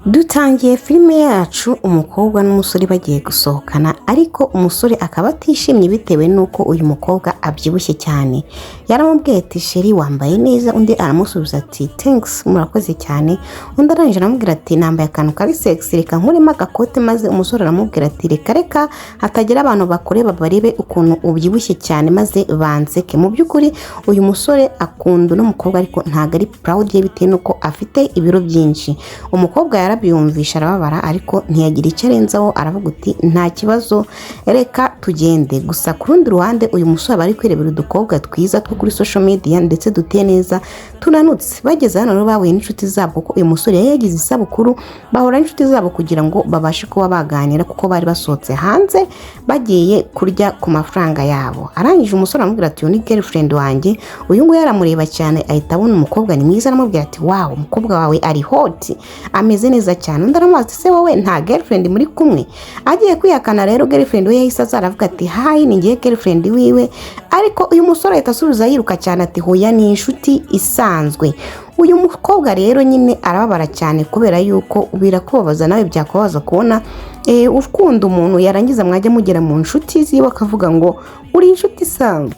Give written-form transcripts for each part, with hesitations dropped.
Dutangiye filime yacu umukobwa n'umusore bagiye gusohokana, ariko umusore akaba atishimye bitewe nuko uyu mukobwa abyibushye cyane. Yaramubwiye ati sheri wambaye neza, undi aramusubiza ati thanks murakoze cyane. Undi arangije aramubwira ati nambaye akantu kari sexy reka nkuremo agakote, maze umusore aramubwira ati reka hatagira abantu bakureba barebe ukuntu ubyibushye cyane maze banseke. Mu by'ukuri uyu musore akunda n'umukobwa ariko ntago ari proud ye bitewe nuko afite ibiro byinshi. Umukobwa yarabyumvisha arababara ariko ntiyagira icyo arenzaho, aravuga uti nta kibazo reka tugende. Gusa ku rundi ruhande uyu musore bari kwirebera udukobwa twiza two kuri social media ndetse duteye neza tunanutse. Bageze hano rero bahuye n'inshuti zabo kuko uyu musore yari yagize isabukuru, bahura n'inshuti zabo kugira ngo babashe kuba baganira kuko bari basohotse hanze bagiye kurya ku mafaranga yabo. Arangije umusore aramubwira ati uyu ni girlfriend wanjye. Uyu nguyu aramureba cyane ahita abona umukobwa ni mwiza, aramubwira ati wow umukobwa wawe ari hot ameze neza cyane. Undi aramubaza ati se wowe nta girlfriend muri kumwe? Agiye kwihakana rero girlfriend we yahise aza aravuga ati hayi ni ngiye girlfriend wiwe, ariko uyu musore ahita asubiza yiruka cyane ati hoya ni inshuti isanzwe. Uyu mukobwa rero nyine arababara cyane kubera yuko birakubabaza nawe byakubabaza kubona ukunda umuntu yarangiza mwajya mugera mu nshuti ziwe akavuga ngo uri inshuti isanzwe.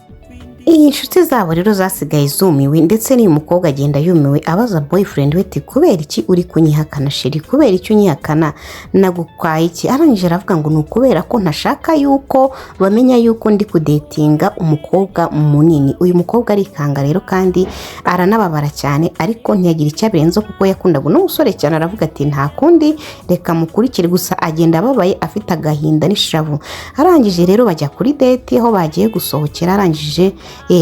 Iyi nshuti zabo rero zasigaye zumiwe, ndetse n'uyu mukobwa agenda yumiwe abaza boyfriend we ati kubera iki uri kunyihakana sheri, kubera iki unyihakana, nagukwaye iki? Arangije aravuga ngo ni ukubera ko ntashaka yuko bamenya yuko ndi kudetinga umukobwa munini. Uyu mukobwa arikanga rero kandi aranababara cyane ariko ntiyagira icyo abirenza kuko yakundaga n'umusore cyane. Aravuga ati nta kundi reka mukurikire. Gusa agenda ababaye afite agahinda n'ishavu. Arangije rero bajya kuri date aho bagiye gusohokera. Arangije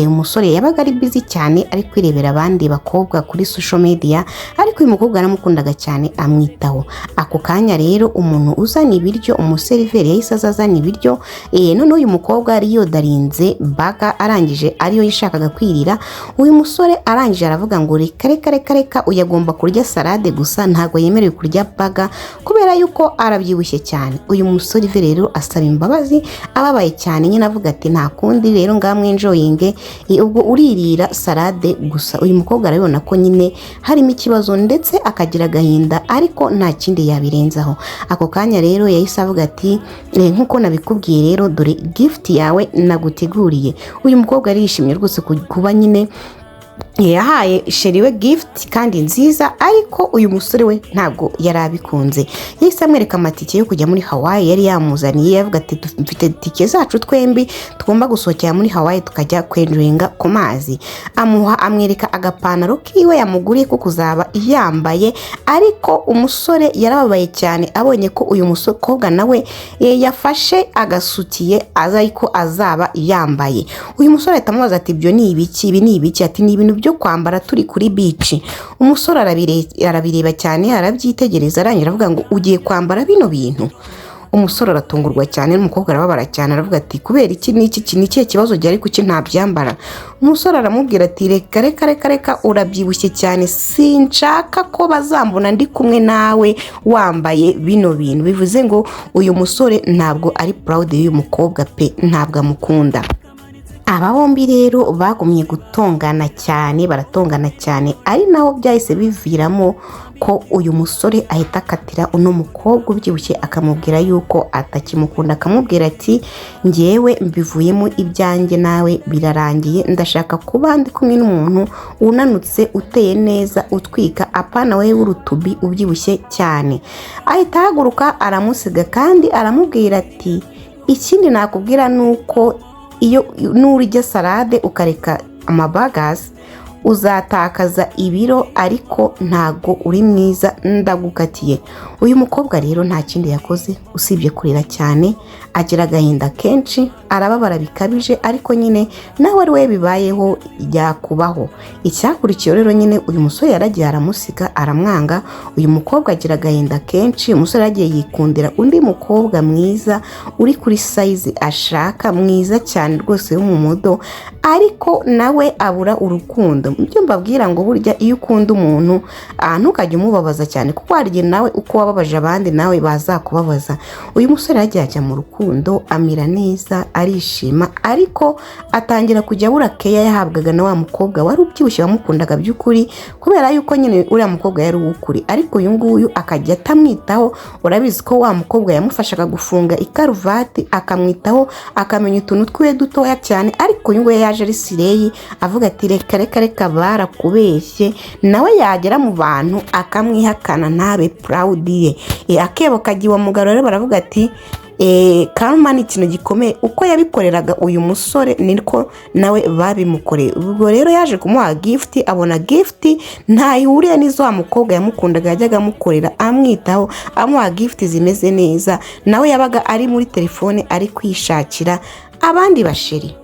umusore yabaga ari busy cyane ari kwirebera abandi bakobwa kuri social media, ariko uyu mukobwa aramukundaga cyane amwitaho. Ako kanya rero umuntu uzana ibiryo, umuseriveri yahise azazana ibiryo, none uyu mukobwa ari yodarinze baga, arangije ariyo yishakaga kwirira. Uyu musore arangije aravuga ngo reka uyagomba kurya salade gusa ntago yemerewe kurya baga kubera yuko arabyibushye cyane. Uyu musore rero asaba imbabazi ababaye cyane, nyine avuga ati nta kundi rero ngamwe enjoying ubwo uririra salade gusa. Uyu mukobwa arabibona ko nyine harimo ikibazo ndetse akagira agahinda ariko nta kindi yabirenzaho. Ako kanya rero yahise avuga ati nkuko nabikubwiye rero dore gift yawe naguteguriye. Uyu mukobwa arishimye rwose kuba nyine yahaye sheri we gift kandi nziza, ariko uyu musore we ntabwo yarabikunze. Yahise amwereka amatike yo kujya muri Hawaii yari yamuzaniye, yavuga ati dufite tike zacu twembi tugomba gusohokera muri Hawaii tukajya kwenjoyinga ku mazi. Amwereka agapantaro kiwe yamuguriye ko kuzaba yambaye, ariko umusore yarababaye cyane abonye ko uyu mukobwa nawe yafashe agasutiye ariko azaba yambaye. Uyu musore ahita amubaza ati ibyo ni ibiki? Ibi ni ibiki? Ati ni ibintu byo kwambara turi kuri beach. Umusore arabireba cyane arabyitegereza, arangira avuga ngo ugiye kwambara bino bintu? Umusore aratungurwa cyane n'umukobwa arababara cyane, aravuga ati kubera iki n'iki ni ikihe kibazo gihari kuki ntabyambara? Umusore aramubwira ati reka urabyibushye cyane, sinshaka ko bazambona ndi kumwe nawe wambaye bino bintu. Bivuze ngo uyu musore ntabwo ari proud y'uyu mukobwa pe, ntabwo amukunda. Aba bombi rero bagumye gutongana cyane, baratongana cyane, ari naho byahise biviramo ko uyu musore ahita akatira uno mukobwa ubyibushye akamubwira yuko atakimukunda. Akamubwira ati ngewe mbivuyemo ibyanjye nawe birarangiye, ndashaka kuba ndi kumwe n'umuntu unanutse uteye neza utwika, apana wewe urutubi ubyibushye cyane. Ahita ahaguruka aramusiga kandi aramubwira ati ikindi nakubwira nuko iyo nurya salade ukareka amabagazi uzatakaza ibiro, ariko ntago uri mwiza ndagukatiye. Uyu mukobwa rero nta kindi yakoze usibye kurira cyane, agira agahinda kenshi, arababara bikabije, ariko nyine nawe ari we bibayeho yakubaho. Icyakurikiye rero nyine uyu musore yaragiye aramusiga aramwanga. Uyu mukobwa agira agahinda kenshi. Umusore yagiye yikundira undi mukobwa mwiza uri kuri size ashaka, mwiza cyane rwose wo mu mudo, ariko nawe abura urukundo. Ibyo mbabwira ngo burya iyo ukunda umuntu ntukajye umubabaza cyane, kuko hari igihe nawe uko wababaje abandi nawe bazakubabaza. Uyu musore yagiye ajya mu rukundo, amira neza, arishima, ariko atangira kujya abura keya yahabwaga na wa mukobwa wari ubyibushye wamukundaga by'ukuri, kubera yuko nyine uriya mukobwa yari uw'ukuri, ariko uyu nguyu akajya atamwitaho. Urabizi ko wa mukobwa yamufashaga gufunga ikaruvati, akamwitaho, akamenya utuntu twiwe dutoya cyane, ariko uyu nguyu yaje ari sireyi avuga ati reka barakubeshye. Nawe yagera mu bantu akamwihakana ntabe proud ye. Akebo kagiwa mugaro rero baravuga ati karma ni ikintu gikomeye. Uko yabikoreraga uyu musore niko nawe babimukoreye. Ubwo rero yaje kumuha gift, abona gift ntayihuriye n'izo wa mukobwa yamukundaga yajyaga amukorera, amwitaho, amuha gift zimeze neza. Nawe yabaga ari muri telefone ari kwishakira abandi basheri.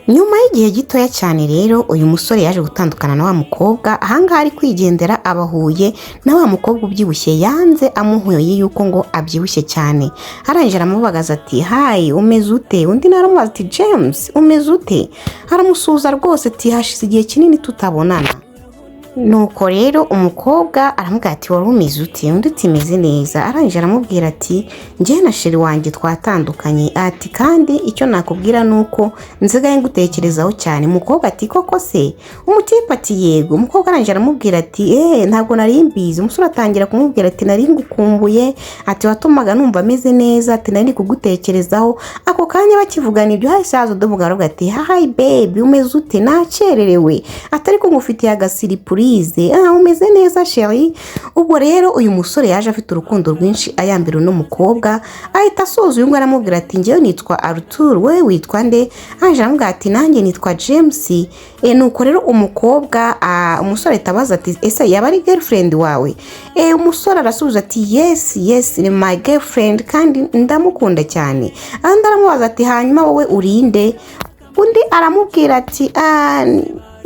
Nyuma y'igihe gitoya cyane rero uyu musore yaje gutandukana na wa mukobwa. Ahangaha ari kwigendera abahuye na wa mukobwa ubyibushye, yanze amuhuye yuko ngo abyibushye cyane. Arangije aramubagaza ati hayi umeze ute? Undi naramubaza ati James umeze ute? Aramusuza rwose ati hashize igihe kinini tutabonana. Nuko rero umukobwa aramubwira ati wari umeze ute? Undi ati meze neza. Arangije aramubwira ati njye na sheri wanjye twatandukanye, ati kandi icyo nakubwira nuko nzigaye ngutekerezaho cyane. Umukobwa ati koko se? Umutipe ati yego. Umukobwa arangije aramubwira ati ntabwo nari mbizi. Umusore atangira kumubwira ati nari ngukumbuye, ati watumaga numva ameze neza, ati nari kugutekerezaho. Ako kanya bakivugana ibyo hahise haza undi mugabo ati hi baby umeze ute? Nacererewe, atari ko ngufitiye agasiripuri umeze neza sheri. Ubwo rero uyu musore yaje afite urukundo rwinshi ayambira uno mukobwa, ahita asoza uyu ngo aramubwira ati njyewe nitwa Arthur, we witwa nde? Aje aramubwira ati nanjye nitwa James. Nuko rero umukobwa umusore atabaza ati ese yaba ari girlfriend wawe? Umusore arasubiza ati yes ni my girlfriend kandi ndamukunda cyane. Andi aramubaza ati hanyuma wowe urinde? Undi aramubwira ati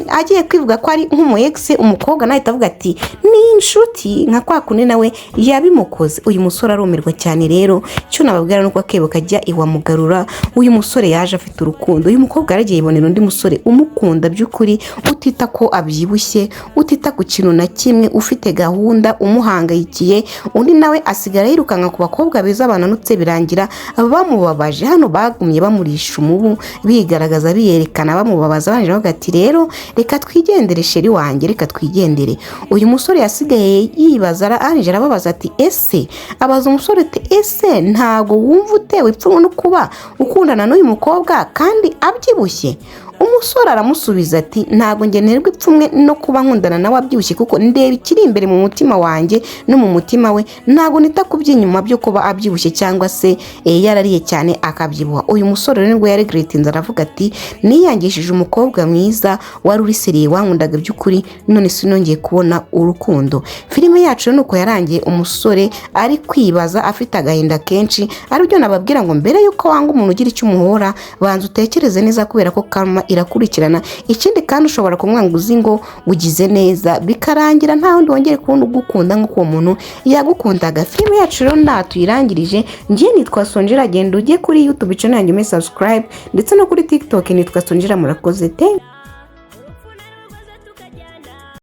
agiye kwivuga ko ari nk'umu ex. Umukobwa nawe avuga ati ni inshuti nka kwa kundi nawe yabimukoze. Uyu musore arumirwa cyane rero. Cyo nababwira nuko akebo kajya iwamugarura. Uyu musore yaje afite urukundo. Uyu mukobwa yaragiye yibonera undi musore umukunda by'ukuri, utita ko abyibushye, utita ku kintu na kimwe, ufite gahunda, umuhangayikiye. Undi nawe asigara yirukanka ku bakobwa beza bananutse birangira bamubabaje. Hano bagumye bamurisha umubu, bigaragaza biyerekana bamubabaza. Banje bavuga ati rero reka twigendere sheri wanjye, reka twigendere. Uyu musore yasigaye yibaza, arangije arababaza ati ese, abaza umusore ati ese ntago wumva utewe ipfunwe no kuba ukundana n'uyu mukobwa kandi abyibushye? Umusore aramusubiza ati ntago ngenerwa ipfumwe no kuba nkundana nawe abyibushye, kuko ndeba ikiri imbere mu mutima wanjye no mu mutima we. Ntago nita kuby'inyuma byo kuba abyibushye cyangwa se yarariye cyane akabyibuha. Uyu musore rero ngo yaregretinze aravuga ati niyangishije umukobwa mwiza wari uri seriye wankundaga by'ukuri, none sinongeye kubona urukundo. Filime yacu nuko yarangiye umusore ari kwibaza afite agahinda kenshi. Ari byo nababwira ngo mbere yuko wanga umuntu ugira icyo umuhora, banza utekereze neza, kubera ko karma irakurikirana. Ikindi kandi ushobora kumwanga uzi ngo ugize neza bikarangira nta wundi wongere kubona ugukunda nk'uko uwo muntu yagukundaga. Filime yacu rero tuyirangirije. Njye nitwa Sonjera, genda ujye kuri YouTube channel yanjye subscribe, ndetse no kuri TikTok nitwa Sonjera. Murakoze.